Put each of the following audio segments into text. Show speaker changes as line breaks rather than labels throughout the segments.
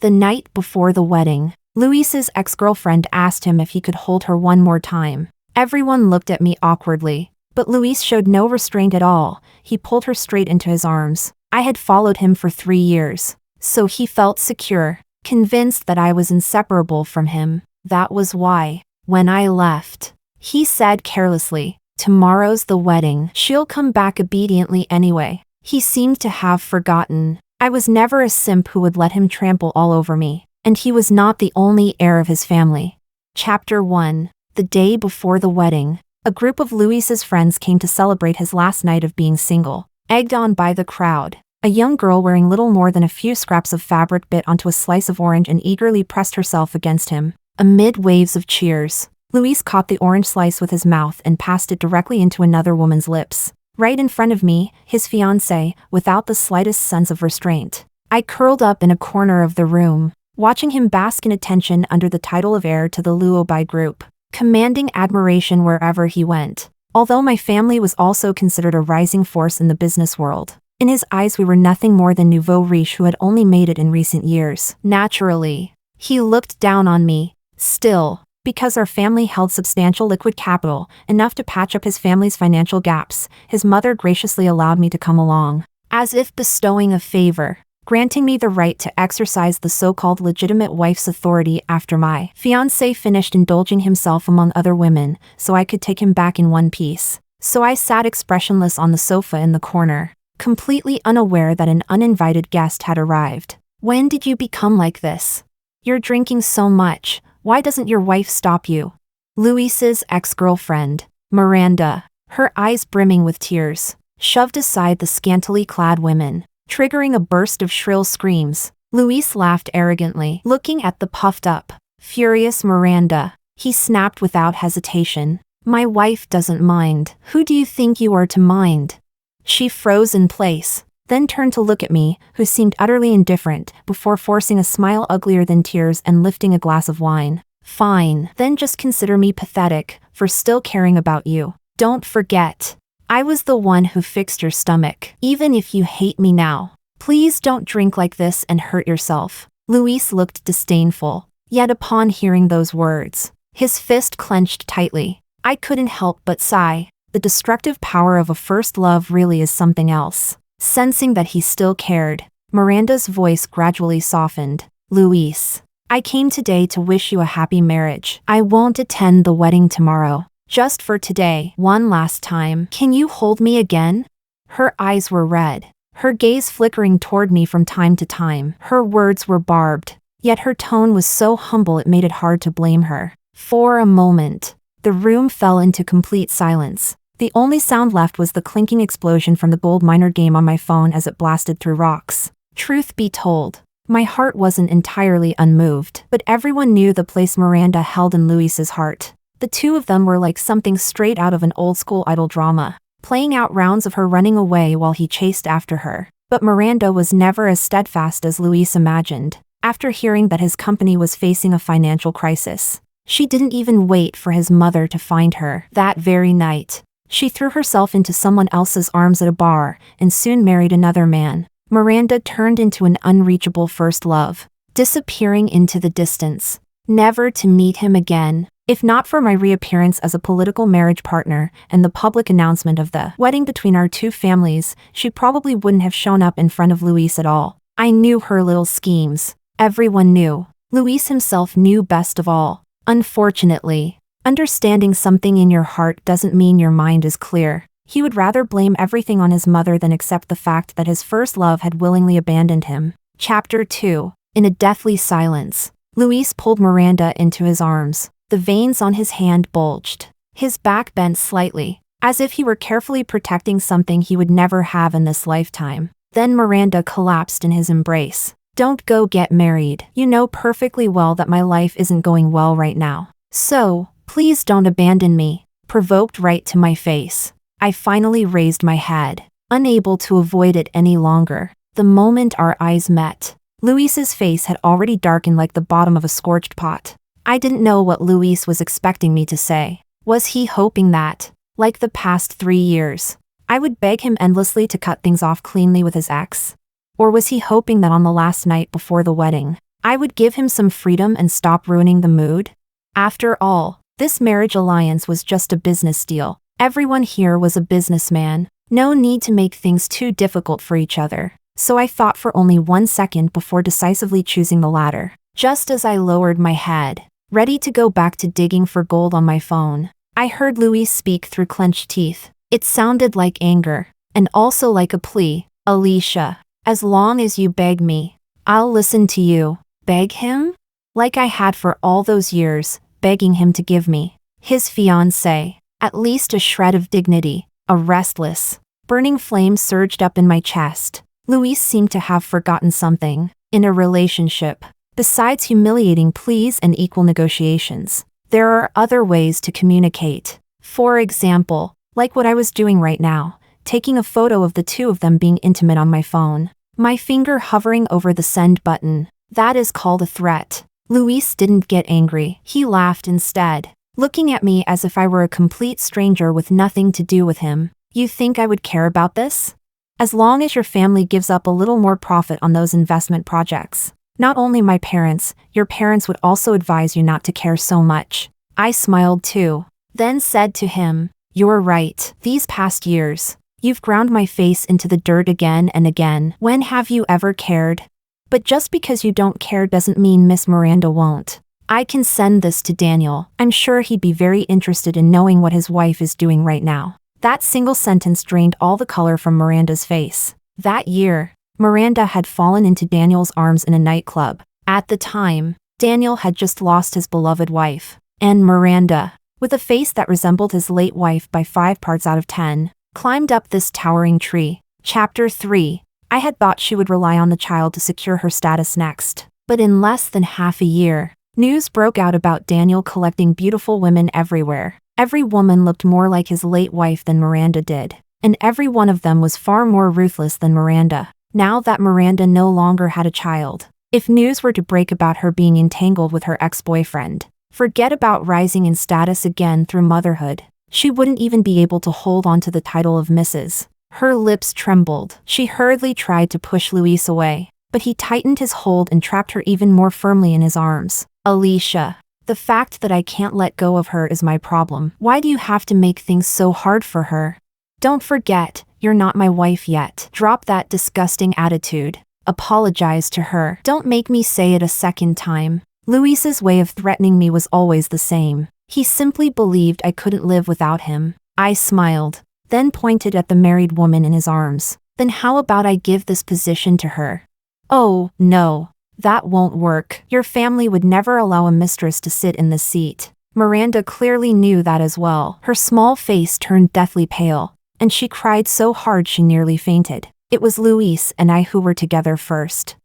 The night before the wedding, Luis's ex-girlfriend asked him if he could hold her one more time. Everyone looked at me awkwardly, but Luis showed no restraint at all. He pulled her straight into his arms. I had followed him for 3 years, so he felt secure, convinced that I was inseparable from him. That was why, when I left, he said carelessly, "Tomorrow's the wedding. She'll come back obediently anyway." He seemed to have forgotten. I was never a simp who would let him trample all over me, and he was not the only heir of his family. Chapter 1. The day before the wedding, a group of Luis's friends came to celebrate his last night of being single. Egged on by the crowd, a young girl wearing little more than a few scraps of fabric bit onto a slice of orange and eagerly pressed herself against him. Amid waves of cheers, Luis caught the orange slice with his mouth and passed it directly into another woman's lips. Right in front of me, his fiancée, without the slightest sense of restraint. I curled up in a corner of the room, watching him bask in attention under the title of heir to the Luobai group, commanding admiration wherever he went. Although my family was also considered a rising force in the business world, in his eyes we were nothing more than nouveau riche who had only made it in recent years. Naturally, he looked down on me, still, because our family held substantial liquid capital, enough to patch up his family's financial gaps. His mother graciously allowed me to come along, as if bestowing a favor, granting me the right to exercise the so-called legitimate wife's authority after my fiancé finished indulging himself among other women, so I could take him back in one piece. So I sat expressionless on the sofa in the corner, completely unaware that an uninvited guest had arrived. "When did you become like this? You're drinking so much. Why doesn't your wife stop you?" Luis's ex-girlfriend, Miranda, her eyes brimming with tears, shoved aside the scantily clad women, triggering a burst of shrill screams. Luis laughed arrogantly, looking at the puffed-up, furious Miranda. He snapped without hesitation, "My wife doesn't mind. Who do you think you are to mind?" She froze in place, then turned to look at me, who seemed utterly indifferent, before forcing a smile uglier than tears and lifting a glass of wine. "Fine, then just consider me pathetic for still caring about you. Don't forget, I was the one who fixed your stomach. Even if you hate me now, please don't drink like this and hurt yourself." Luis looked disdainful, yet upon hearing those words, his fist clenched tightly. I couldn't help but sigh. The destructive power of a first love really is something else. Sensing that he still cared, Miranda's voice gradually softened. "Luis, I came today to wish you a happy marriage. I won't attend the wedding tomorrow. Just for today, one last time, can you hold me again?" Her eyes were red, her gaze flickering toward me from time to time. Her words were barbed, yet her tone was so humble it made it hard to blame her. For a moment, the room fell into complete silence. The only sound left was the clinking explosion from the gold miner game on my phone as it blasted through rocks. Truth be told, my heart wasn't entirely unmoved, but everyone knew the place Miranda held in Luis's heart. The two of them were like something straight out of an old-school idol drama, playing out rounds of her running away while he chased after her. But Miranda was never as steadfast as Luis imagined. After hearing that his company was facing a financial crisis, she didn't even wait for his mother to find her. That very night, she threw herself into someone else's arms at a bar and soon married another man. Miranda turned into an unreachable first love, disappearing into the distance, never to meet him again. If not for my reappearance as a political marriage partner and the public announcement of the wedding between our two families, she probably wouldn't have shown up in front of Luis at all. I knew her little schemes. Everyone knew. Luis himself knew best of all. Unfortunately, understanding something in your heart doesn't mean your mind is clear. He would rather blame everything on his mother than accept the fact that his first love had willingly abandoned him. Chapter 2. In a deathly silence, Luis pulled Miranda into his arms. The veins on his hand bulged. His back bent slightly, as if he were carefully protecting something he would never have in this lifetime. Then Miranda collapsed in his embrace. "Don't go get married. You know perfectly well that my life isn't going well right now. So, please don't abandon me." Provoked right to my face, I finally raised my head, unable to avoid it any longer. The moment our eyes met, Luis's face had already darkened like the bottom of a scorched pot. I didn't know what Luis was expecting me to say. Was he hoping that, like the past 3 years, I would beg him endlessly to cut things off cleanly with his ex? Or was he hoping that on the last night before the wedding, I would give him some freedom and stop ruining the mood. After all, this marriage alliance was just a business deal. Everyone here was a businessman. No need to make things too difficult for each other. So I thought for only 1 second before decisively choosing the latter. Just as I lowered my head, ready to go back to digging for gold on my phone, I heard Luis speak through clenched teeth. It sounded like anger, and also like a plea. Alicia, as long as you beg me, I'll listen to you. Beg him? Like I had for all those years, begging him to give me, his fiancée, at least a shred of dignity. A restless, burning flame surged up in my chest. Luis seemed to have forgotten something. In a relationship, besides humiliating pleas and equal negotiations, there are other ways to communicate. For example, like what I was doing right now, taking a photo of the two of them being intimate on my phone. My finger hovering over the send button. That is called a threat. Luis didn't get angry. He laughed instead, looking at me as if I were a complete stranger with nothing to do with him. You think I would care about this? As long as your family gives up a little more profit on those investment projects. Not only my parents, your parents would also advise you not to care so much. I smiled too, then said to him, "You're right. These past years, you've ground my face into the dirt again and again. When have you ever cared? But just because you don't care doesn't mean Miss Miranda won't. I can send this to Daniel. I'm sure he'd be very interested in knowing what his wife is doing right now." That single sentence drained all the color from Miranda's face. That year, Miranda had fallen into Daniel's arms in a nightclub. At the time, Daniel had just lost his beloved wife. And Miranda, with a face that resembled his late wife by 5 parts out of 10, climbed up this towering tree. Chapter 3. I had thought she would rely on the child to secure her status next. But in less than half a year, news broke out about Daniel collecting beautiful women everywhere. Every woman looked more like his late wife than Miranda did, and every one of them was far more ruthless than Miranda. Now that Miranda no longer had a child, if news were to break about her being entangled with her ex-boyfriend, forget about rising in status again through motherhood. She wouldn't even be able to hold on to the title of Mrs. Her lips trembled. She hurriedly tried to push Luis away, but he tightened his hold and trapped her even more firmly in his arms. "Alicia, the fact that I can't let go of her is my problem. Why do you have to make things so hard for her? Don't forget, you're not my wife yet. Drop that disgusting attitude. Apologize to her. Don't make me say it a second time." Luis's way of threatening me was always the same. He simply believed I couldn't live without him. I smiled, then pointed at the married woman in his arms. "Then how about I give this position to her?" "Oh, no. That won't work. Your family would never allow a mistress to sit in this seat." Miranda clearly knew that as well. Her small face turned deathly pale, and she cried so hard she nearly fainted. It was Luis and I who were together first.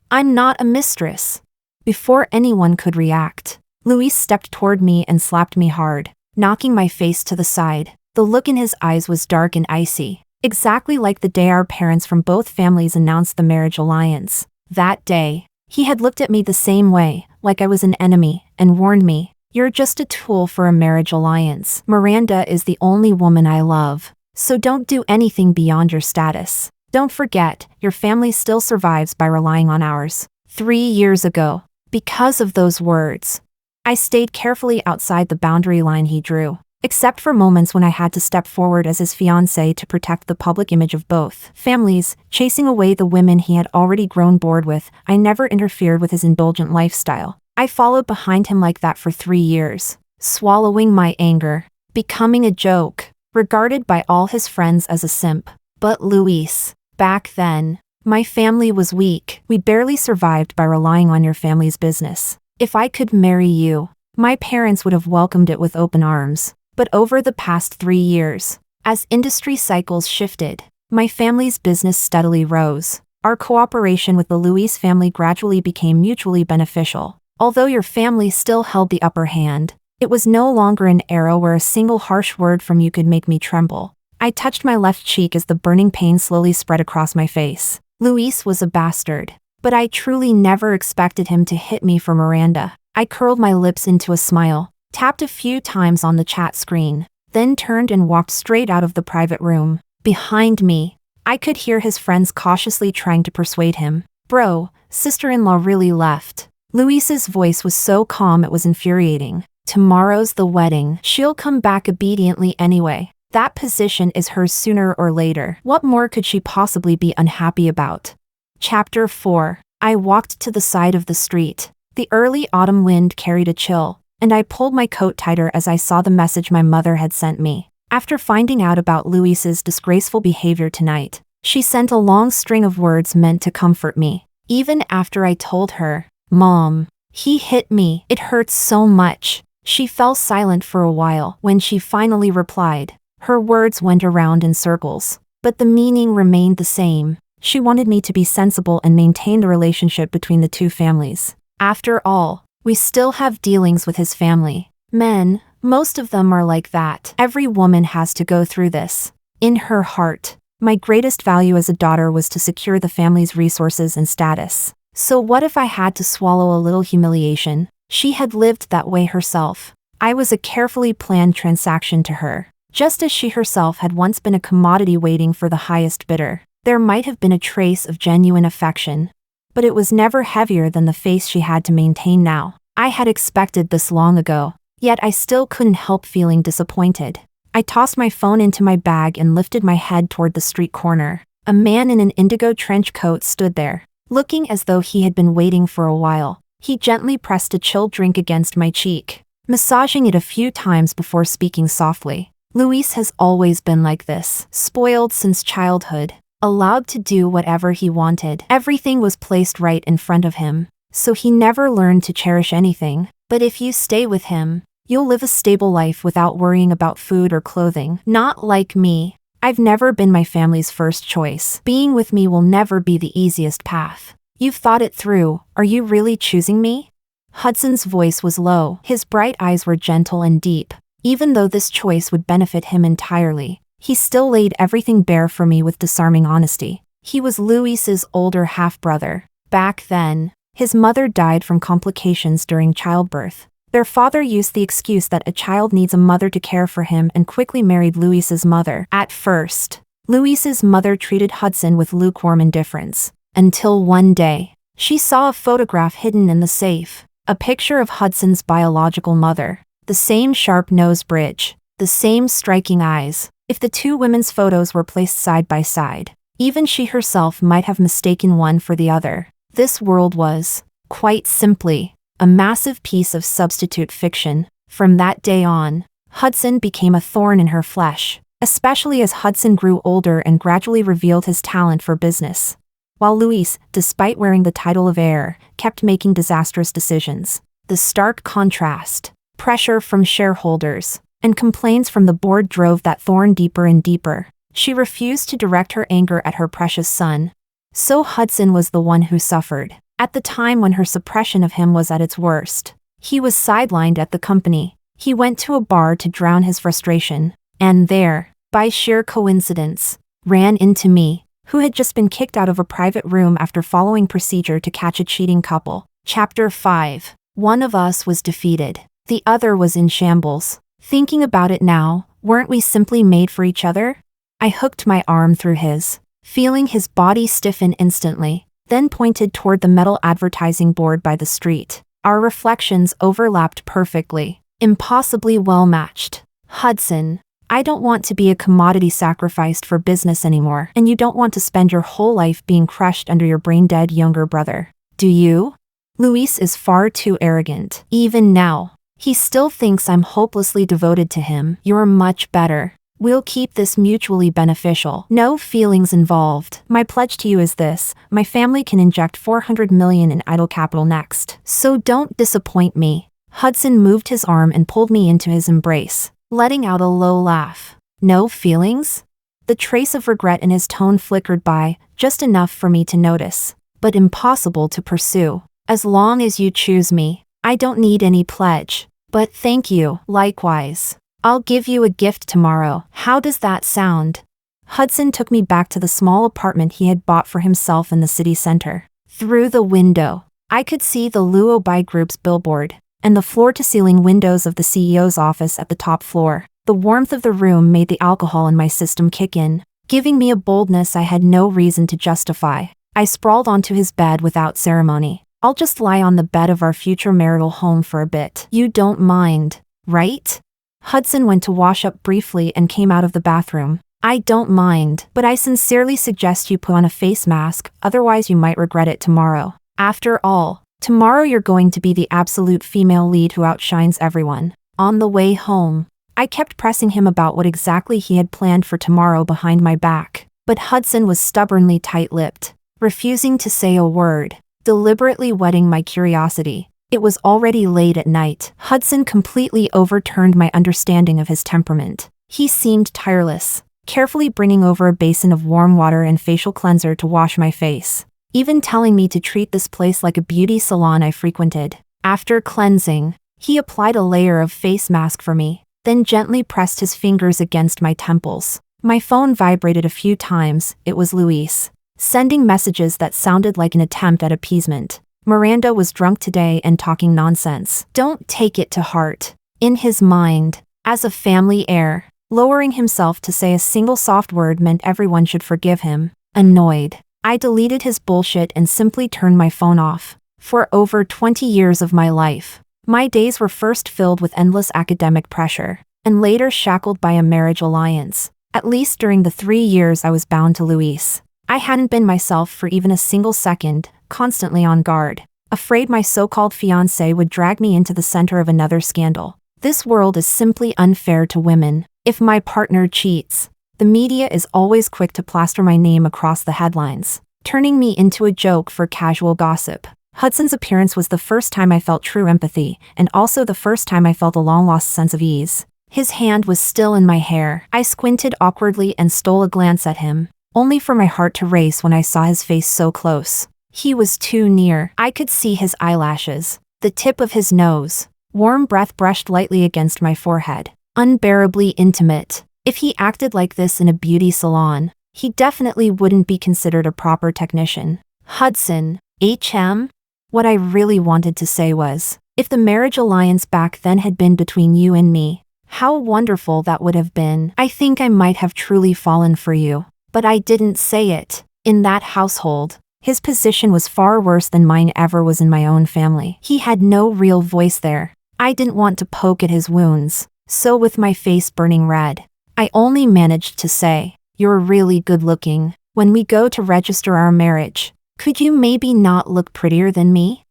"I'm not a mistress." Before anyone could react, Luis stepped toward me and slapped me hard, knocking my face to the side. The look in his eyes was dark and icy, exactly like the day our parents from both families announced the marriage alliance. That day, he had looked at me the same way, like I was an enemy, and warned me, "You're just a tool for a marriage alliance. Miranda is the only woman I love, so don't do anything beyond your status. Don't forget, your family still survives by relying on ours." 3 years ago, because of those words, I stayed carefully outside the boundary line he drew, except for moments when I had to step forward as his fiancée to protect the public image of both families, chasing away the women he had already grown bored with. I never interfered with his indulgent lifestyle. I followed behind him like that for 3 years, swallowing my anger, becoming a joke, regarded by all his friends as a simp. But Luis, back then, my family was weak. We barely survived by relying on your family's business. If I could marry you, my parents would have welcomed it with open arms. But over the past 3 years, as industry cycles shifted, my family's business steadily rose. Our cooperation with the Luis family gradually became mutually beneficial. Although your family still held the upper hand, it was no longer an era where a single harsh word from you could make me tremble. I touched my left cheek as the burning pain slowly spread across my face. Luis was a bastard, but I truly never expected him to hit me for Miranda. I curled my lips into a smile, tapped a few times on the chat screen, then turned and walked straight out of the private room. Behind me, I could hear his friends cautiously trying to persuade him. Bro, sister-in-law really left. Luis's voice was so calm it was infuriating. Tomorrow's the wedding. She'll come back obediently anyway. That position is hers sooner or later. What more could she possibly be unhappy about? Chapter 4. I walked to the side of the street. The early autumn wind carried a chill, and I pulled my coat tighter as I saw the message my mother had sent me. After finding out about Luis's disgraceful behavior tonight, she sent a long string of words meant to comfort me. Even after I told her, "Mom, he hit me. It hurts so much." She fell silent for a while. When she finally replied, her words went around in circles, but the meaning remained the same. She wanted me to be sensible and maintain the relationship between the two families. After all, we still have dealings with his family. Men, most of them are like that. Every woman has to go through this. In her heart, my greatest value as a daughter was to secure the family's resources and status. So what if I had to swallow a little humiliation? She had lived that way herself. I was a carefully planned transaction to her, just as she herself had once been a commodity waiting for the highest bidder. There might have been a trace of genuine affection, but it was never heavier than the face she had to maintain now. I had expected this long ago, yet I still couldn't help feeling disappointed. I tossed my phone into my bag and lifted my head toward the street corner. A man in an indigo trench coat stood there, looking as though he had been waiting for a while. He gently pressed a chilled drink against my cheek, massaging it a few times before speaking softly. Luis has always been like this, spoiled since childhood, allowed to do whatever he wanted. Everything was placed right in front of him, so he never learned to cherish anything. But if you stay with him, you'll live a stable life without worrying about food or clothing. Not like me. I've never been my family's first choice. Being with me will never be the easiest path. You've thought it through. Are you really choosing me? Hudson's voice was low. His bright eyes were gentle and deep. Even though this choice would benefit him entirely, he still laid everything bare for me with disarming honesty. He was Luis's older half-brother. Back then, his mother died from complications during childbirth. Their father used the excuse that a child needs a mother to care for him and quickly married Luis's mother. At first, Luis's mother treated Hudson with lukewarm indifference, until one day, she saw a photograph hidden in the safe. A picture of Hudson's biological mother. The same sharp nose bridge, the same striking eyes. If the two women's photos were placed side by side, even she herself might have mistaken one for the other. This world was, quite simply, a massive piece of substitute fiction. From that day on, Hudson became a thorn in her flesh, especially as Hudson grew older and gradually revealed his talent for business. While Luis, despite wearing the title of heir, kept making disastrous decisions. The stark contrast, pressure from shareholders, and complaints from the board drove that thorn deeper and deeper. She refused to direct her anger at her precious son. So Hudson was the one who suffered. At the time when her suppression of him was at its worst, he was sidelined at the company. He went to a bar to drown his frustration, and there, by sheer coincidence, ran into me, who had just been kicked out of a private room after following procedure to catch a cheating couple. Chapter 5. One of us was defeated. The other was in shambles. Thinking about it now, weren't we simply made for each other? I hooked my arm through his, feeling his body stiffen instantly, then pointed toward the metal advertising board by the street. Our reflections overlapped perfectly, impossibly well matched. Hudson, I don't want to be a commodity sacrificed for business anymore, and you don't want to spend your whole life being crushed under your brain-dead younger brother. Do you? Luis is far too arrogant. Even now, he still thinks I'm hopelessly devoted to him. You're much better. We'll keep this mutually beneficial. No feelings involved. My pledge to you is this: my family can inject $400 million in idle capital next. So don't disappoint me. Hudson moved his arm and pulled me into his embrace, letting out a low laugh. No feelings? The trace of regret in his tone flickered by, just enough for me to notice, but impossible to pursue. As long as you choose me, I don't need any pledge. But thank you. Likewise. I'll give you a gift tomorrow. How does that sound? Hudson took me back to the small apartment he had bought for himself in the city center. Through the window, I could see the Luo Bai Group's billboard, and the floor-to-ceiling windows of the CEO's office at the top floor. The warmth of the room made the alcohol in my system kick in, giving me a boldness I had no reason to justify. I sprawled onto his bed without ceremony. I'll just lie on the bed of our future marital home for a bit. You don't mind, right? Hudson went to wash up briefly and came out of the bathroom. I don't mind, but I sincerely suggest you put on a face mask, otherwise you might regret it tomorrow. After all, tomorrow you're going to be the absolute female lead who outshines everyone. On the way home, I kept pressing him about what exactly he had planned for tomorrow behind my back, but Hudson was stubbornly tight-lipped, refusing to say a word, deliberately whetting my curiosity. It was already late at night. Hudson completely overturned my understanding of his temperament. He seemed tireless, carefully bringing over a basin of warm water and facial cleanser to wash my face, even telling me to treat this place like a beauty salon I frequented. After cleansing, he applied a layer of face mask for me, then gently pressed his fingers against my temples. My phone vibrated a few times. It was Luis, sending messages that sounded like an attempt at appeasement. Miranda was drunk today and talking nonsense. Don't take it to heart. In his mind, as a family heir, lowering himself to say a single soft word meant everyone should forgive him. Annoyed, I deleted his bullshit and simply turned my phone off. For over 20 years of my life, my days were first filled with endless academic pressure, and later shackled by a marriage alliance. At least during the 3 years I was bound to Luis, I hadn't been myself for even a single second, constantly on guard, afraid my so-called fiancé would drag me into the center of another scandal. This world is simply unfair to women. If my partner cheats, the media is always quick to plaster my name across the headlines, turning me into a joke for casual gossip. Hudson's appearance was the first time I felt true empathy, and also the first time I felt a long-lost sense of ease. His hand was still in my hair. I squinted awkwardly and stole a glance at him, only for my heart to race when I saw his face so close. He was too near. I could see his eyelashes, the tip of his nose. Warm breath brushed lightly against my forehead. Unbearably intimate. If he acted like this in a beauty salon, he definitely wouldn't be considered a proper technician. Hudson, HM? What I really wanted to say was, if the marriage alliance back then had been between you and me, how wonderful that would have been. I think I might have truly fallen for you. But I didn't say it. In that household, his position was far worse than mine ever was in my own family. He had no real voice there. I didn't want to poke at his wounds, so with my face burning red, I only managed to say, "You're really good looking. When we go to register our marriage, could you maybe not look prettier than me?"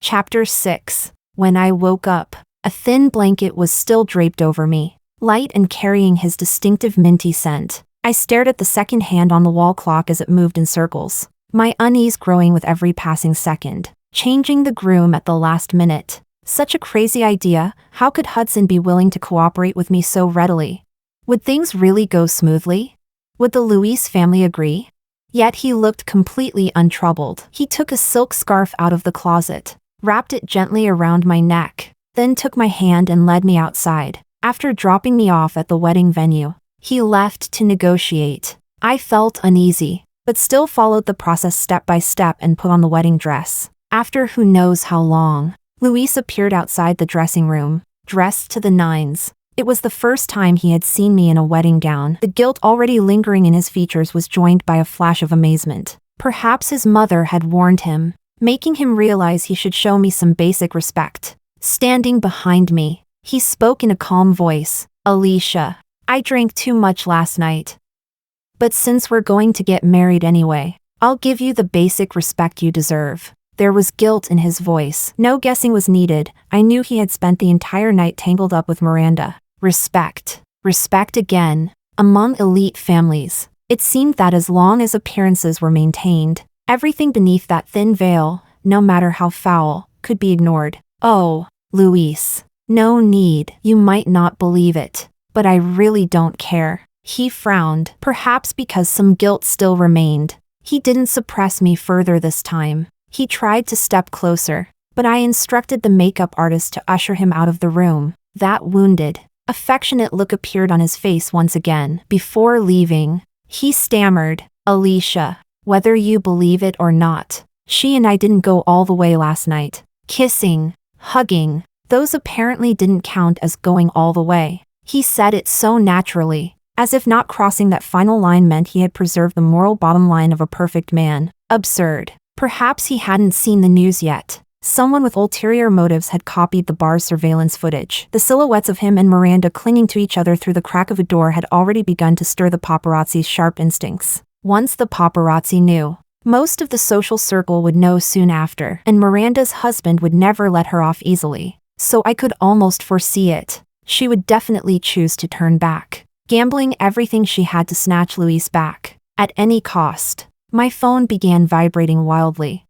Chapter 6. When I woke up, a thin blanket was still draped over me, light and carrying his distinctive minty scent. I stared at the second hand on the wall clock as it moved in circles, my unease growing with every passing second. Changing the groom at the last minute. Such a crazy idea. How could Hudson be willing to cooperate with me so readily? Would things really go smoothly? Would the Luis family agree? Yet he looked completely untroubled. He took a silk scarf out of the closet, wrapped it gently around my neck, then took my hand and led me outside. After dropping me off at the wedding venue, he left to negotiate. I felt uneasy, but still followed the process step by step and put on the wedding dress. After who knows how long, Luis appeared outside the dressing room, dressed to the nines. It was the first time he had seen me in a wedding gown. The guilt already lingering in his features was joined by a flash of amazement. Perhaps his mother had warned him, making him realize he should show me some basic respect. Standing behind me, he spoke in a calm voice. "Alicia, I drank too much last night. But since we're going to get married anyway, I'll give you the basic respect you deserve." There was guilt in his voice. No guessing was needed. I knew he had spent the entire night tangled up with Miranda. Respect. Respect again. Among elite families, it seemed that as long as appearances were maintained, everything beneath that thin veil, no matter how foul, could be ignored. Oh, Luis. No need. You might not believe it, but I really don't care. He frowned, perhaps because some guilt still remained. He didn't suppress me further this time. He tried to step closer, but I instructed the makeup artist to usher him out of the room. That wounded, affectionate look appeared on his face once again. Before leaving, he stammered, "Alicia, whether you believe it or not, she and I didn't go all the way last night. Kissing, hugging, those apparently didn't count as going all the way." He said it so naturally, as if not crossing that final line meant he had preserved the moral bottom line of a perfect man. Absurd. Perhaps he hadn't seen the news yet. Someone with ulterior motives had copied the bar's surveillance footage. The silhouettes of him and Miranda clinging to each other through the crack of a door had already begun to stir the paparazzi's sharp instincts. Once the paparazzi knew, most of the social circle would know soon after, and Miranda's husband would never let her off easily. So I could almost foresee it. She would definitely choose to turn back, gambling everything she had to snatch Luis back, at any cost. My phone began vibrating wildly.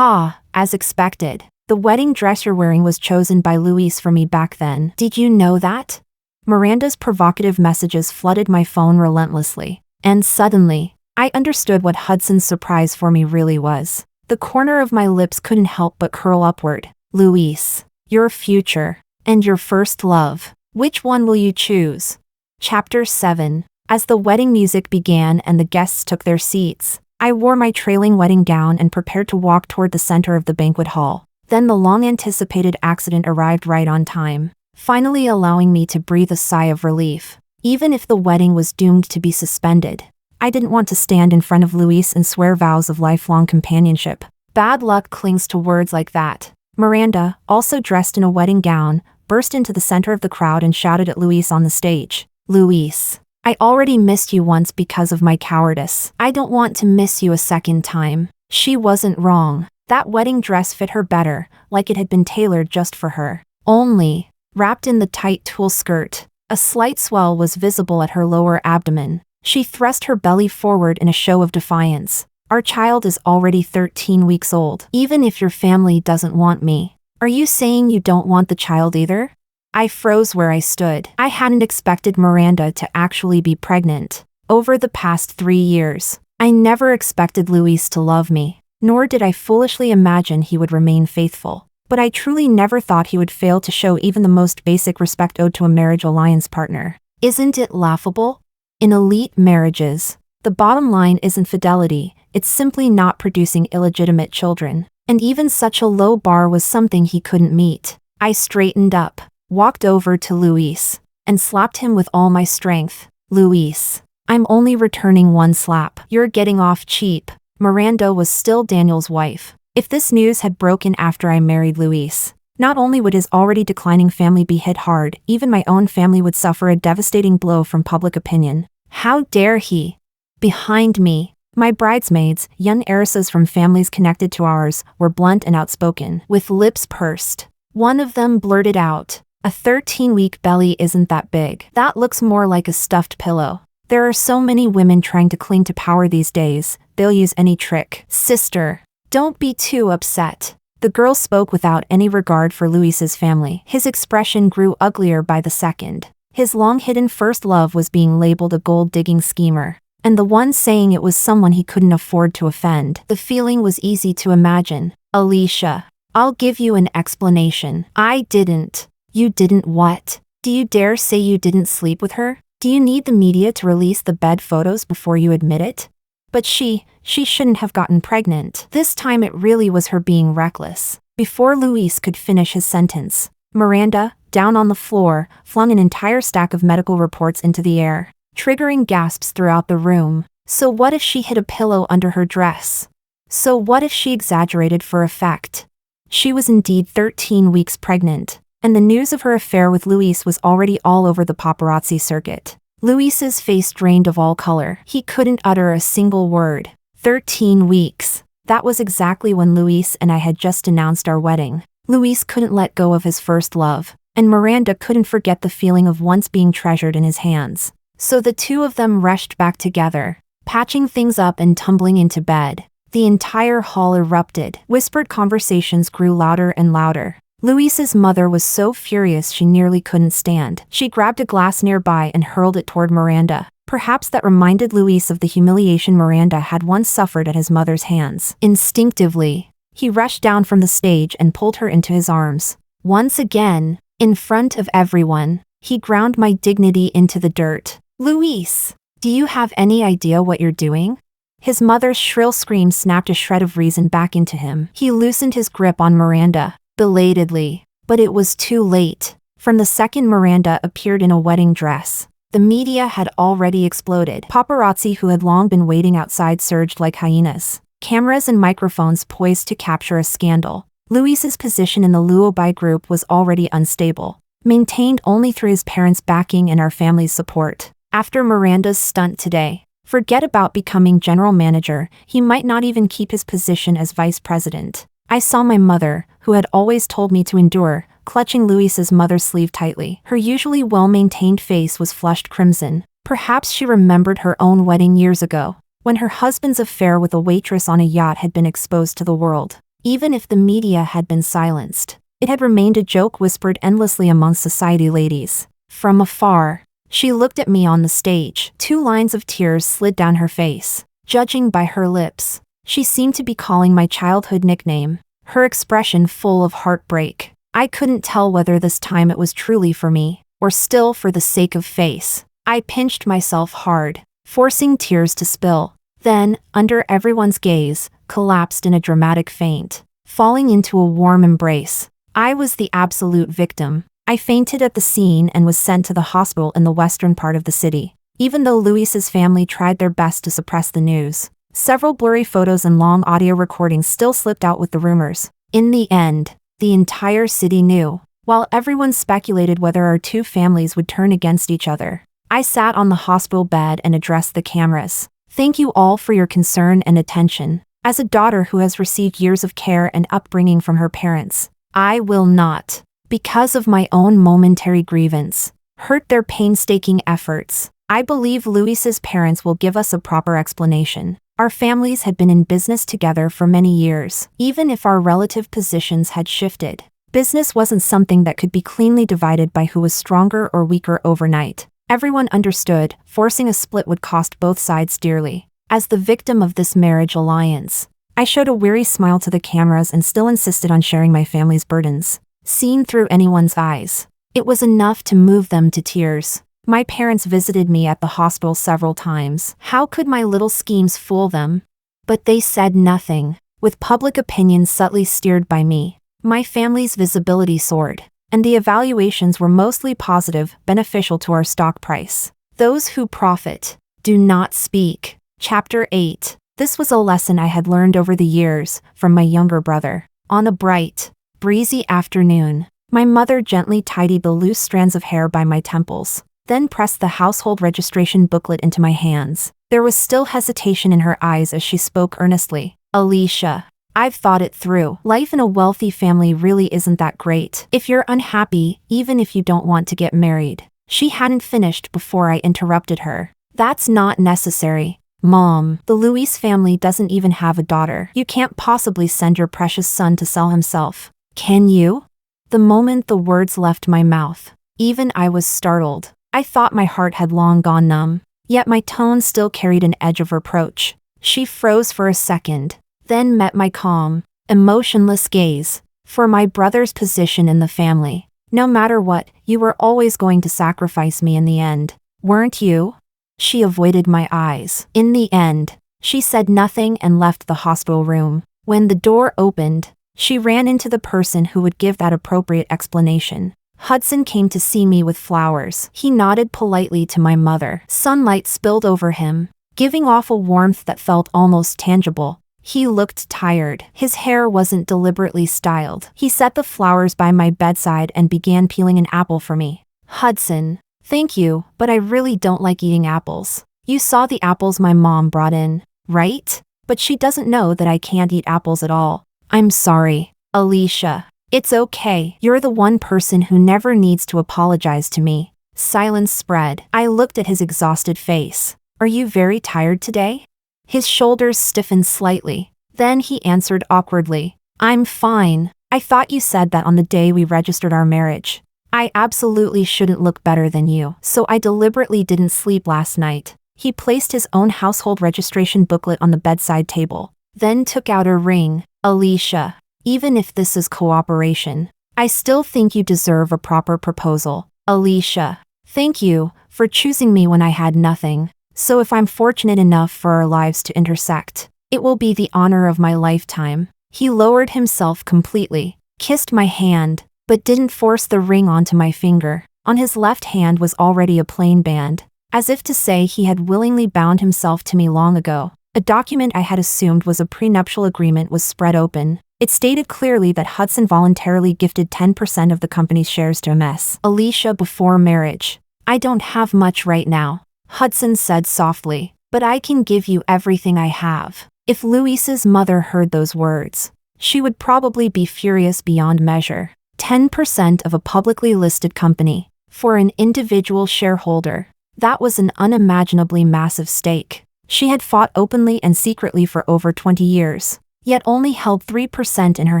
As expected. The wedding dress you're wearing was chosen by Luis for me back then. Did you know that? Miranda's provocative messages flooded my phone relentlessly. And suddenly, I understood what Hudson's surprise for me really was. The corner of my lips couldn't help but curl upward. Luis, your future, and your first love. Which one will you choose? Chapter 7. As the wedding music began and the guests took their seats, I wore my trailing wedding gown and prepared to walk toward the center of the banquet hall. Then the long-anticipated accident arrived right on time, finally allowing me to breathe a sigh of relief. Even if the wedding was doomed to be suspended, I didn't want to stand in front of Luis and swear vows of lifelong companionship. Bad luck clings to words like that. Miranda, also dressed in a wedding gown, burst into the center of the crowd and shouted at Luis on the stage. Luis, I already missed you once because of my cowardice. I don't want to miss you a second time. She wasn't wrong. That wedding dress fit her better, like it had been tailored just for her. Only, wrapped in the tight tulle skirt, a slight swell was visible at her lower abdomen. She thrust her belly forward in a show of defiance. Our child is already 13 weeks old. Even if your family doesn't want me, are you saying you don't want the child either? I froze where I stood. I hadn't expected Miranda to actually be pregnant. Over the past 3 years, I never expected Luis to love me. Nor did I foolishly imagine he would remain faithful. But I truly never thought he would fail to show even the most basic respect owed to a marriage alliance partner. Isn't it laughable? In elite marriages, the bottom line isn't fidelity, it's simply not producing illegitimate children. And even such a low bar was something he couldn't meet. I straightened up, walked over to Luis, and slapped him with all my strength. Luis, I'm only returning one slap. You're getting off cheap. Miranda was still Daniel's wife. If this news had broken after I married Luis, not only would his already declining family be hit hard, even my own family would suffer a devastating blow from public opinion. How dare he? Behind me, my bridesmaids, young heiresses from families connected to ours, were blunt and outspoken, with lips pursed. One of them blurted out, "A 13-week belly isn't that big. That looks more like a stuffed pillow." There are so many women trying to cling to power these days, they'll use any trick. Sister, don't be too upset. The girl spoke without any regard for Luis's family. His expression grew uglier by the second. His long-hidden first love was being labeled a gold-digging schemer, and the one saying it was someone he couldn't afford to offend. The feeling was easy to imagine. Alicia, I'll give you an explanation. I didn't. You didn't what? Do you dare say you didn't sleep with her? Do you need the media to release the bed photos before you admit it? But she shouldn't have gotten pregnant. This time it really was her being reckless. Before Luis could finish his sentence, Miranda, down on the floor, flung an entire stack of medical reports into the air, triggering gasps throughout the room. So what if she hid a pillow under her dress? So what if she exaggerated for effect? She was indeed 13 weeks pregnant, and the news of her affair with Luis was already all over the paparazzi circuit. Luis's face drained of all color. He couldn't utter a single word. 13 weeks. That was exactly when Luis and I had just announced our wedding. Luis couldn't let go of his first love, and Miranda couldn't forget the feeling of once being treasured in his hands. So the two of them rushed back together, patching things up and tumbling into bed. The entire hall erupted. Whispered conversations grew louder and louder. Luis's mother was so furious she nearly couldn't stand. She grabbed a glass nearby and hurled it toward Miranda. Perhaps that reminded Luis of the humiliation Miranda had once suffered at his mother's hands. Instinctively, he rushed down from the stage and pulled her into his arms. Once again, in front of everyone, he ground my dignity into the dirt. Luis, do you have any idea what you're doing? His mother's shrill scream snapped a shred of reason back into him. He loosened his grip on Miranda, belatedly, but it was too late. From the second Miranda appeared in a wedding dress, the media had already exploded. Paparazzi who had long been waiting outside surged like hyenas. cameras and microphones poised to capture a scandal. Luis's position in the Luobai group was already unstable, maintained only through his parents' backing and our family's support. After Miranda's stunt today, forget about becoming general manager, he might not even keep his position as vice president. I saw my mother, who had always told me to endure, clutching Luis's mother's sleeve tightly. Her usually well-maintained face was flushed crimson. Perhaps she remembered her own wedding years ago, when her husband's affair with a waitress on a yacht had been exposed to the world. Even if the media had been silenced, it had remained a joke whispered endlessly among society ladies. From afar, she looked at me on the stage. 2 lines of tears slid down her face. Judging by her lips, she seemed to be calling my childhood nickname, her expression full of heartbreak. I couldn't tell whether this time it was truly for me, or still for the sake of face. I pinched myself hard, forcing tears to spill. Then, under everyone's gaze, collapsed in a dramatic faint, falling into a warm embrace. I was the absolute victim. I fainted at the scene and was sent to the hospital in the western part of the city. Even though Luis's family tried their best to suppress the news, several blurry photos and long audio recordings still slipped out with the rumors. In the end, the entire city knew, while everyone speculated whether our 2 families would turn against each other. I sat on the hospital bed and addressed the cameras. Thank you all for your concern and attention. As a daughter who has received years of care and upbringing from her parents, I will not, because of my own momentary grievance, hurt their painstaking efforts. I believe Luis's parents will give us a proper explanation. Our families had been in business together for many years. Even if our relative positions had shifted, business wasn't something that could be cleanly divided by who was stronger or weaker overnight. Everyone understood, forcing a split would cost both sides dearly. As the victim of this marriage alliance, I showed a weary smile to the cameras and still insisted on sharing my family's burdens. Seen through anyone's eyes, it was enough to move them to tears. My parents visited me at the hospital several times. How could my little schemes fool them? But they said nothing. With public opinion subtly steered by me, my family's visibility soared, and the evaluations were mostly positive, beneficial to our stock price. Those who profit do not speak. Chapter 8. This was a lesson I had learned over the years from my younger brother. On a bright, breezy afternoon, my mother gently tidied the loose strands of hair by my temples, then pressed the household registration booklet into my hands. There was still hesitation in her eyes as she spoke earnestly. Alicia, I've thought it through. Life in a wealthy family really isn't that great. If you're unhappy, even if you don't want to get married. She hadn't finished before I interrupted her. That's not necessary, Mom. The Luis family doesn't even have a daughter. You can't possibly send your precious son to sell himself. Can you? The moment the words left my mouth, even I was startled. I thought my heart had long gone numb, yet my tone still carried an edge of reproach. She froze for a second, then met my calm, emotionless gaze. For my brother's position in the family, no matter what, you were always going to sacrifice me in the end, weren't you? She avoided my eyes. In the end, she said nothing and left the hospital room. When the door opened, she ran into the person who would give that appropriate explanation. Hudson came to see me with flowers. He nodded politely to my mother. Sunlight spilled over him, giving off a warmth that felt almost tangible. He looked tired. His hair wasn't deliberately styled. He set the flowers by my bedside and began peeling an apple for me. Hudson, thank you, but I really don't like eating apples. You saw the apples my mom brought in, right? But she doesn't know that I can't eat apples at all. I'm sorry, Alicia. It's okay. You're the one person who never needs to apologize to me. Silence spread. I looked at his exhausted face. Are you very tired today? His shoulders stiffened slightly. Then he answered awkwardly. I'm fine. I thought you said that on the day we registered our marriage. I absolutely shouldn't look better than you, so I deliberately didn't sleep last night. He placed his own household registration booklet on the bedside table, then took out a ring. Alicia, even if this is cooperation, I still think you deserve a proper proposal. Alicia, thank you for choosing me when I had nothing. So if I'm fortunate enough for our lives to intersect, it will be the honor of my lifetime. He lowered himself completely, kissed my hand, but didn't force the ring onto my finger. On his left hand was already a plain band, as if to say he had willingly bound himself to me long ago. A document I had assumed was a prenuptial agreement was spread open. It stated clearly that Hudson voluntarily gifted 10% of the company's shares to Ms. Alicia before marriage. I don't have much right now, Hudson said softly, but I can give you everything I have. If Luis's mother heard those words, she would probably be furious beyond measure. 10% of a publicly listed company. For an individual shareholder, that was an unimaginably massive stake. She had fought openly and secretly for over 20 years, yet only held 3% in her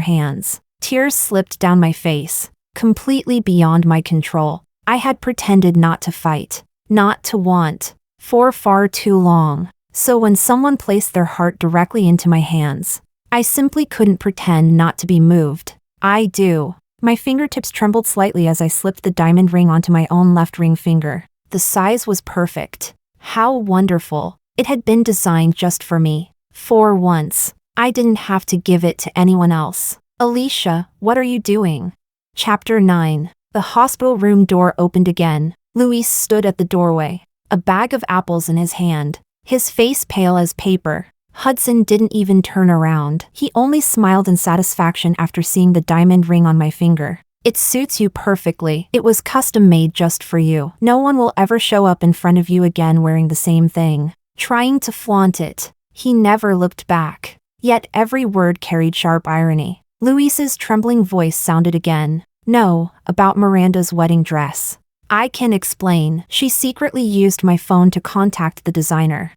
hands. Tears slipped down my face, completely beyond my control. I had pretended not to fight, not to want, for far too long. So when someone placed their heart directly into my hands, I simply couldn't pretend not to be moved. I do. My fingertips trembled slightly as I slipped the diamond ring onto my own left ring finger. The size was perfect. How wonderful. It had been designed just for me. For once, I didn't have to give it to anyone else. Alicia, what are you doing? Chapter 9. The hospital room door opened again. Luis stood at the doorway, a bag of apples in his hand, his face pale as paper. Hudson didn't even turn around. He only smiled in satisfaction after seeing the diamond ring on my finger. It suits you perfectly. It was custom made just for you. No one will ever show up in front of you again wearing the same thing, trying to flaunt it. He never looked back. Yet every word carried sharp irony. Luis's trembling voice sounded again. No, about Miranda's wedding dress. I can explain. She secretly used my phone to contact the designer.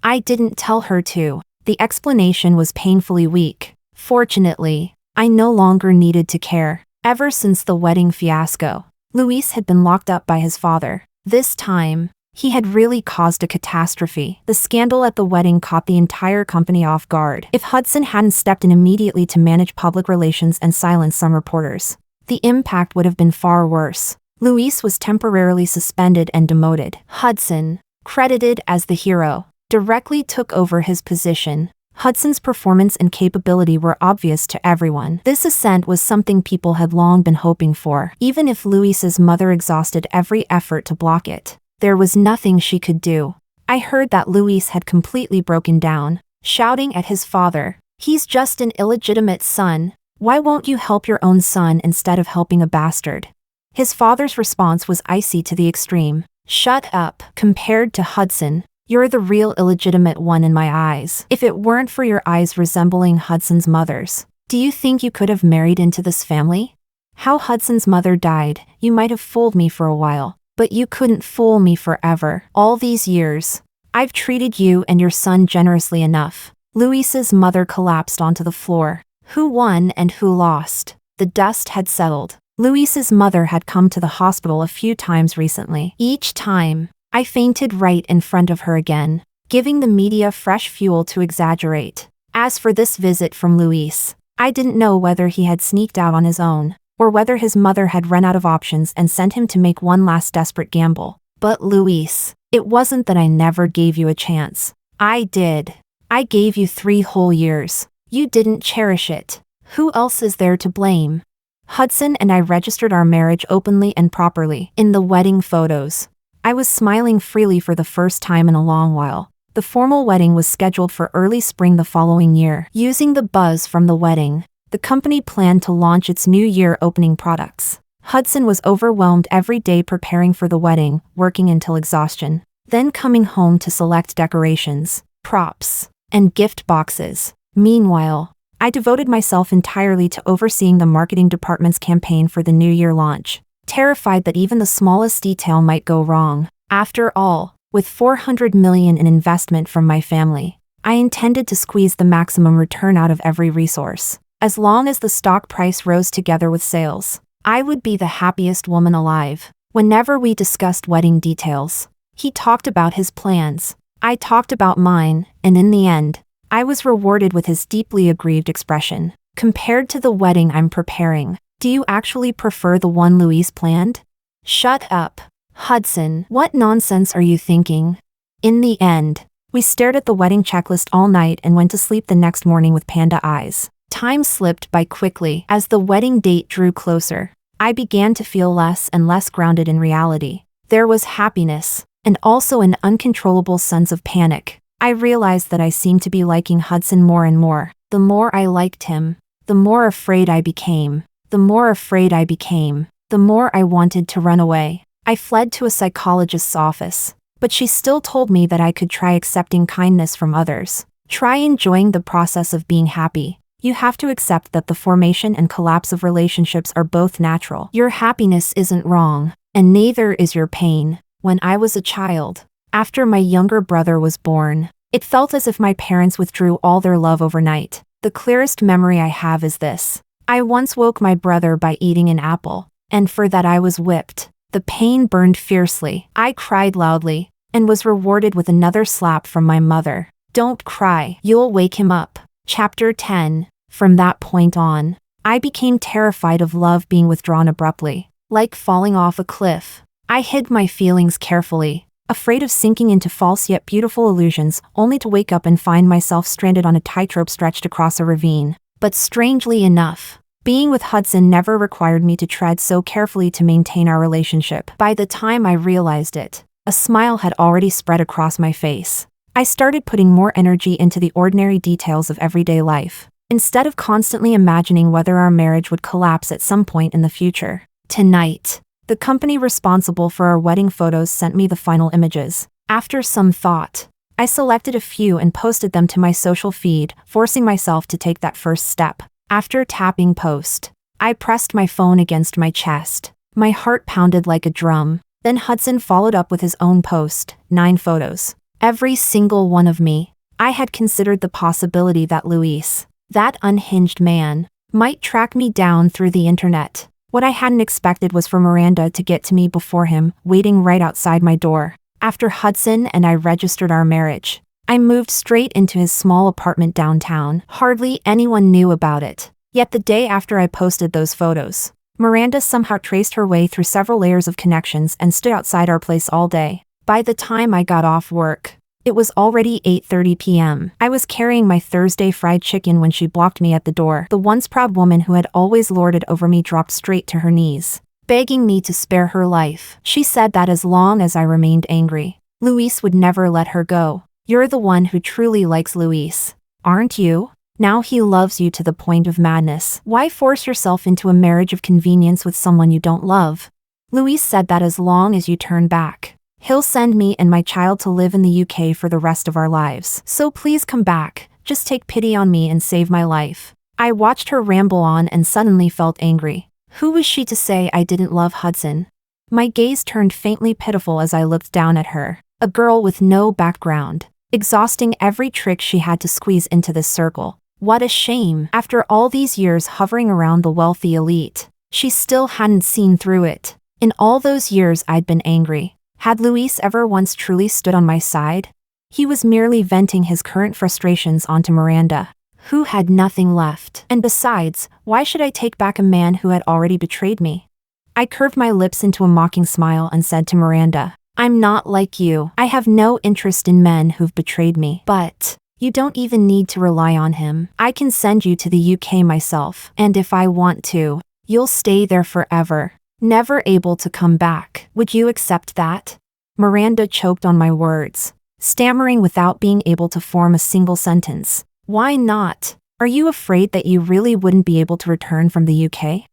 I didn't tell her to. The explanation was painfully weak. Fortunately, I no longer needed to care. Ever since the wedding fiasco, Luis had been locked up by his father. This time, he had really caused a catastrophe. The scandal at the wedding caught the entire company off guard. If Hudson hadn't stepped in immediately to manage public relations and silence some reporters, the impact would have been far worse. Luis was temporarily suspended and demoted. Hudson, credited as the hero, directly took over his position. Hudson's performance and capability were obvious to everyone. This ascent was something people had long been hoping for. Even if Luis's mother exhausted every effort to block it, there was nothing she could do. I heard that Luis had completely broken down, shouting at his father, "He's just an illegitimate son. Why won't you help your own son instead of helping a bastard?" His father's response was icy to the extreme. "Shut up. Compared to Hudson, you're the real illegitimate one in my eyes. If it weren't for your eyes resembling Hudson's mother's, do you think you could have married into this family? How Hudson's mother died, you might have fooled me for a while, but you couldn't fool me forever. All these years, I've treated you and your son generously enough." Luis's mother collapsed onto the floor. Who won and who lost? The dust had settled. Luis's mother had come to the hospital a few times recently. Each time, I fainted right in front of her again, giving the media fresh fuel to exaggerate. As for this visit from Luis, I didn't know whether he had sneaked out on his own, or whether his mother had run out of options and sent him to make one last desperate gamble. But Luis, it wasn't that I never gave you a chance. I did. I gave you 3 whole years. You didn't cherish it. Who else is there to blame? Hudson and I registered our marriage openly and properly. In the wedding photos, I was smiling freely for the first time in a long while. The formal wedding was scheduled for early spring the following year. Using the buzz from the wedding, the company planned to launch its new year opening products. Hudson was overwhelmed every day preparing for the wedding, working until exhaustion, then coming home to select decorations, props, and gift boxes. Meanwhile, I devoted myself entirely to overseeing the marketing department's campaign for the New Year launch, terrified that even the smallest detail might go wrong. After all, with $400 million in investment from my family, I intended to squeeze the maximum return out of every resource. As long as the stock price rose together with sales, I would be the happiest woman alive. Whenever we discussed wedding details, he talked about his plans, I talked about mine, and in the end, I was rewarded with his deeply aggrieved expression. Compared to the wedding I'm preparing, do you actually prefer the one Luis planned? Shut up, Hudson. What nonsense are you thinking? In the end, we stared at the wedding checklist all night and went to sleep the next morning with panda eyes. Time slipped by quickly. As the wedding date drew closer, I began to feel less and less grounded in reality. There was happiness, and also an uncontrollable sense of panic. I realized that I seemed to be liking Hudson more and more. The more I liked him, the more afraid I became. The more afraid I became, the more I wanted to run away. I fled to a psychologist's office, but she still told me that I could try accepting kindness from others. Try enjoying the process of being happy. You have to accept that the formation and collapse of relationships are both natural. Your happiness isn't wrong, and neither is your pain. When I was a child, after my younger brother was born, it felt as if my parents withdrew all their love overnight. The clearest memory I have is this. I once woke my brother by eating an apple, and for that I was whipped. The pain burned fiercely. I cried loudly, and was rewarded with another slap from my mother. Don't cry, you'll wake him up. Chapter 10. From that point on, I became terrified of love being withdrawn abruptly, like falling off a cliff. I hid my feelings carefully, afraid of sinking into false yet beautiful illusions, only to wake up and find myself stranded on a tightrope stretched across a ravine. But strangely enough, being with Hudson never required me to tread so carefully to maintain our relationship. By the time I realized it, a smile had already spread across my face. I started putting more energy into the ordinary details of everyday life, instead of constantly imagining whether our marriage would collapse at some point in the future. Tonight, the company responsible for our wedding photos sent me the final images. After some thought, I selected a few and posted them to my social feed, forcing myself to take that first step. After tapping post, I pressed my phone against my chest. My heart pounded like a drum. Then Hudson followed up with his own post, 9 photos. Every single one of me. I had considered the possibility that Luis, that unhinged man, might track me down through the internet. What I hadn't expected was for Miranda to get to me before him, waiting right outside my door. After Hudson and I registered our marriage, I moved straight into his small apartment downtown. Hardly anyone knew about it. Yet the day after I posted those photos, Miranda somehow traced her way through several layers of connections and stood outside our place all day. By the time I got off work, it was already 8:30 p.m. I was carrying my Thursday fried chicken when she blocked me at the door. The once proud woman who had always lorded over me dropped straight to her knees, begging me to spare her life. She said that as long as I remained angry, Luis would never let her go. You're the one who truly likes Luis, aren't you? Now he loves you to the point of madness. Why force yourself into a marriage of convenience with someone you don't love? Luis said that as long as you turn back, he'll send me and my child to live in the UK for the rest of our lives. So please come back, just take pity on me and save my life. I watched her ramble on and suddenly felt angry. Who was she to say I didn't love Hudson? My gaze turned faintly pitiful as I looked down at her, a girl with no background, exhausting every trick she had to squeeze into this circle. What a shame. After all these years hovering around the wealthy elite, she still hadn't seen through it. In all those years I'd been angry. Had Luis ever once truly stood on my side? He was merely venting his current frustrations onto Miranda, who had nothing left. And besides, why should I take back a man who had already betrayed me? I curved my lips into a mocking smile and said to Miranda, I'm not like you. I have no interest in men who've betrayed me. But you don't even need to rely on him. I can send you to the UK myself. And if I want to, you'll stay there forever, never able to come back. Would you accept that? Miranda choked on my words, stammering without being able to form a single sentence. Why not? Are you afraid that you really wouldn't be able to return from the UK?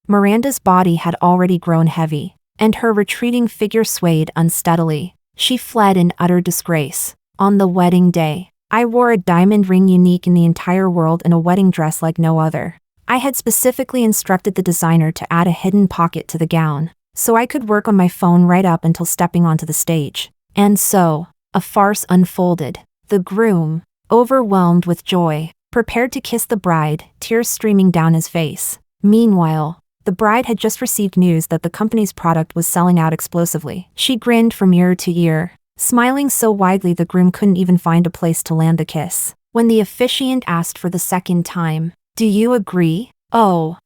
Miranda's body had already grown heavy, and her retreating figure swayed unsteadily. She fled in utter disgrace. On the wedding day, I wore a diamond ring unique in the entire world and a wedding dress like no other. I had specifically instructed the designer to add a hidden pocket to the gown, so I could work on my phone right up until stepping onto the stage. And so, a farce unfolded. The groom, overwhelmed with joy, prepared to kiss the bride, tears streaming down his face. Meanwhile, the bride had just received news that the company's product was selling out explosively. She grinned from ear to ear, smiling so widely the groom couldn't even find a place to land the kiss. When the officiant asked for the second time, "Do you agree?" Oh,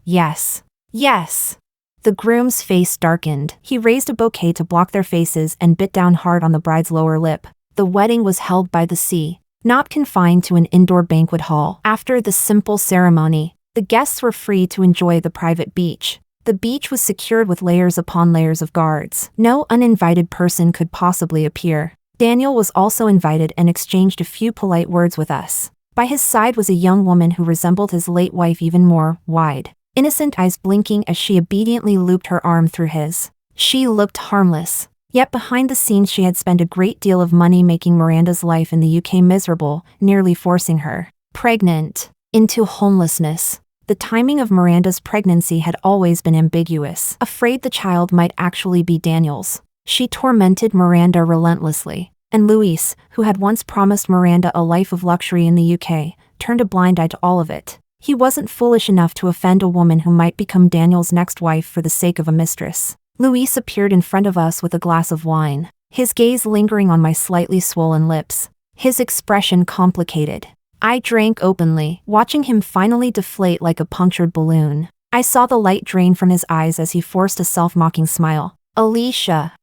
yes. Yes. The groom's face darkened. He raised a bouquet to block their faces and bit down hard on the bride's lower lip. The wedding was held by the sea, not confined to an indoor banquet hall. After the simple ceremony, the guests were free to enjoy the private beach. The beach was secured with layers upon layers of guards. No uninvited person could possibly appear. Daniel was also invited and exchanged a few polite words with us. By his side was a young woman who resembled his late wife even more, wide, innocent eyes blinking as she obediently looped her arm through his. She looked harmless. Yet behind the scenes she had spent a great deal of money making Miranda's life in the UK miserable, nearly forcing her, pregnant, into homelessness. The timing of Miranda's pregnancy had always been ambiguous. Afraid the child might actually be Daniel's, she tormented Miranda relentlessly. And Luis, who had once promised Miranda a life of luxury in the UK, turned a blind eye to all of it. He wasn't foolish enough to offend a woman who might become Daniel's next wife for the sake of a mistress. Luis appeared in front of us with a glass of wine, his gaze lingering on my slightly swollen lips, his expression complicated. I drank openly, watching him finally deflate like a punctured balloon. I saw the light drain from his eyes as he forced a self-mocking smile. Alicia.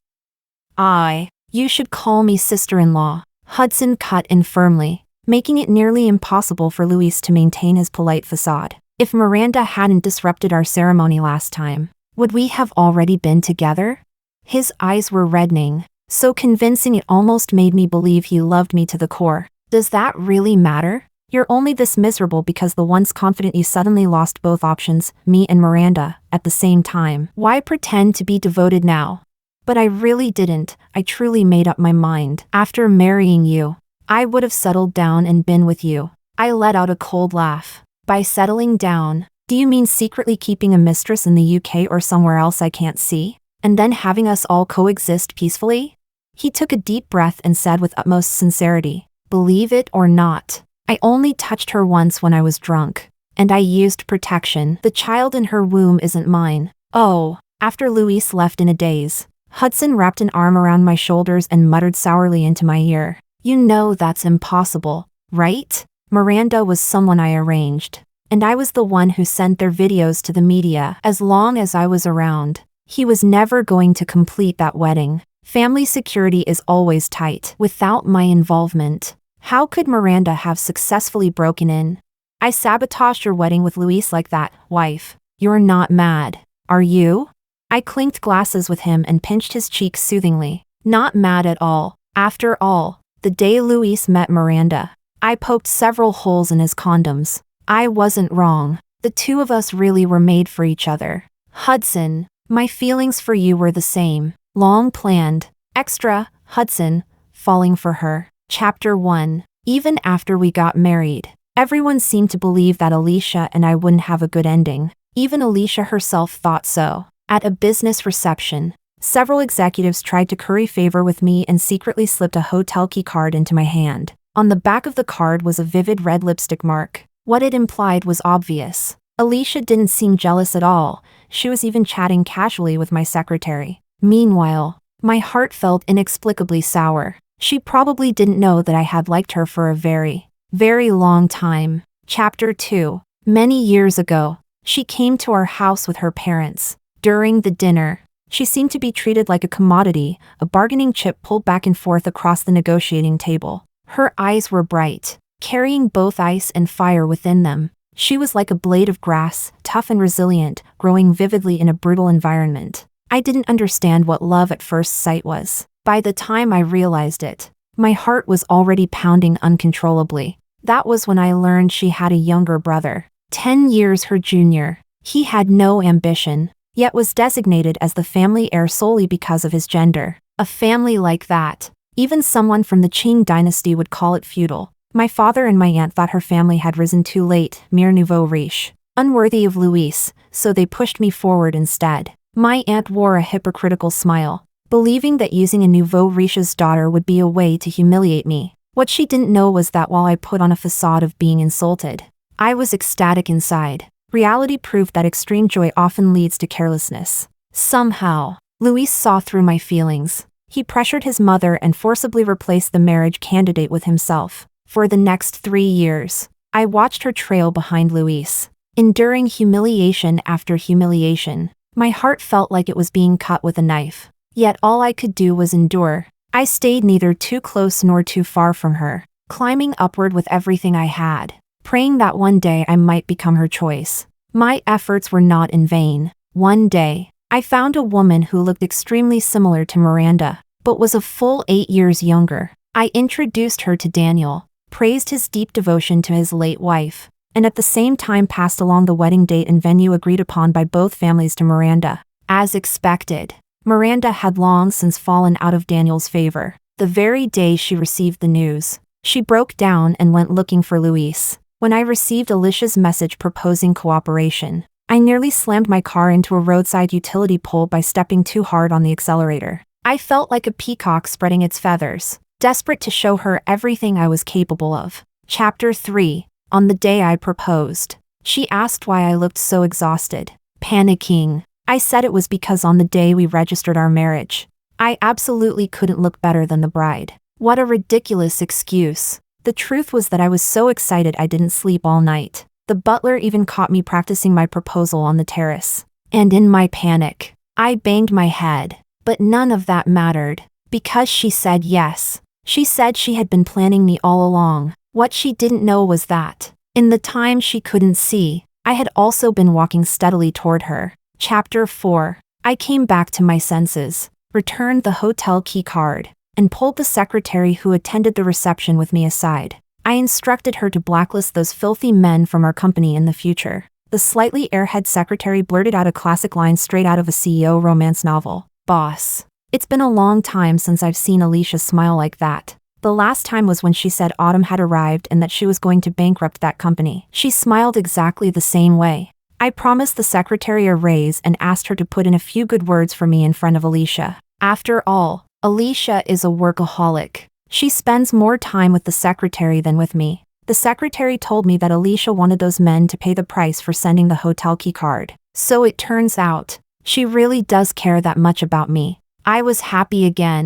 You should call me sister-in-law. Hudson cut in firmly, making it nearly impossible for Luis to maintain his polite facade. If Miranda hadn't disrupted our ceremony last time, would we have already been together? His eyes were reddening, so convincing it almost made me believe he loved me to the core. Does that really matter? You're only this miserable because the once confident you suddenly lost both options, me and Miranda, at the same time. Why pretend to be devoted now? But I really didn't. I truly made up my mind. After marrying you, I would have settled down and been with you. I let out a cold laugh. By settling down, do you mean secretly keeping a mistress in the UK or somewhere else I can't see? And then having us all coexist peacefully? He took a deep breath and said with utmost sincerity, believe it or not, I only touched her once when I was drunk. And I used protection. The child in her womb isn't mine. Oh, after Luis left in a daze, Hudson wrapped an arm around my shoulders and muttered sourly into my ear. You know that's impossible, right? Miranda was someone I arranged. And I was the one who sent their videos to the media. As long as I was around, he was never going to complete that wedding. Family security is always tight. Without my involvement, how could Miranda have successfully broken in? I sabotaged your wedding with Luis like that, wife. You're not mad, are you? I clinked glasses with him and pinched his cheeks soothingly. Not mad at all. After all, the day Luis met Miranda, I poked several holes in his condoms. I wasn't wrong. The two of us really were made for each other. Hudson, my feelings for you were the same. Long planned. Extra, Hudson, falling for her. Chapter 1. Even after we got married, everyone seemed to believe that Alicia and I wouldn't have a good ending. Even Alicia herself thought so. At a business reception, several executives tried to curry favor with me and secretly slipped a hotel key card into my hand. On the back of the card was a vivid red lipstick mark. What it implied was obvious. Alicia didn't seem jealous at all. She was even chatting casually with my secretary. Meanwhile, my heart felt inexplicably sour. She probably didn't know that I had liked her for a very, very long time. Chapter 2. Many years ago, she came to our house with her parents. During the dinner, she seemed to be treated like a commodity, a bargaining chip pulled back and forth across the negotiating table. Her eyes were bright, carrying both ice and fire within them. She was like a blade of grass, tough and resilient, growing vividly in a brutal environment. I didn't understand what love at first sight was. By the time I realized it, my heart was already pounding uncontrollably. That was when I learned she had a younger brother, 10 years her junior. He had no ambition, yet was designated as the family heir solely because of his gender. A family like that, even someone from the Qing dynasty would call it feudal. My father and my aunt thought her family had risen too late, mere nouveau riche, unworthy of Luis, so they pushed me forward instead. My aunt wore a hypocritical smile, believing that using a nouveau riche's daughter would be a way to humiliate me. What she didn't know was that while I put on a facade of being insulted, I was ecstatic inside. Reality proved that extreme joy often leads to carelessness. Somehow, Luis saw through my feelings. He pressured his mother and forcibly replaced the marriage candidate with himself. For the next 3 years, I watched her trail behind Luis, enduring humiliation after humiliation. My heart felt like it was being cut with a knife. Yet all I could do was endure. I stayed neither too close nor too far from her, climbing upward with everything I had, praying that one day I might become her choice. My efforts were not in vain. One day, I found a woman who looked extremely similar to Miranda, but was a full 8 years younger. I introduced her to Daniel, praised his deep devotion to his late wife, and at the same time passed along the wedding date and venue agreed upon by both families to Miranda. As expected, Miranda had long since fallen out of Daniel's favor. The very day she received the news, she broke down and went looking for Luis. When I received Alicia's message proposing cooperation, I nearly slammed my car into a roadside utility pole by stepping too hard on the accelerator. I felt like a peacock spreading its feathers, desperate to show her everything I was capable of. Chapter 3. On the day I proposed, she asked why I looked so exhausted. Panicking, I said it was because on the day we registered our marriage, I absolutely couldn't look better than the bride. What a ridiculous excuse. The truth was that I was so excited I didn't sleep all night. The butler even caught me practicing my proposal on the terrace. And in my panic, I banged my head. But none of that mattered, because she said yes. She said she had been planning me all along. What she didn't know was that, in the time she couldn't see, I had also been walking steadily toward her. Chapter 4. I came back to my senses, returned the hotel key card, and pulled the secretary who attended the reception with me aside. I instructed her to blacklist those filthy men from our company in the future. The slightly airhead secretary blurted out a classic line straight out of a CEO romance novel. Boss. It's been a long time since I've seen Alicia smile like that. The last time was when she said autumn had arrived and that she was going to bankrupt that company. She smiled exactly the same way. I promised the secretary a raise and asked her to put in a few good words for me in front of Alicia. After all, Alicia is a workaholic. She spends more time with the secretary than with me. The secretary told me that Alicia wanted those men to pay the price for sending the hotel key card. So it turns out, she really does care that much about me. I was happy again.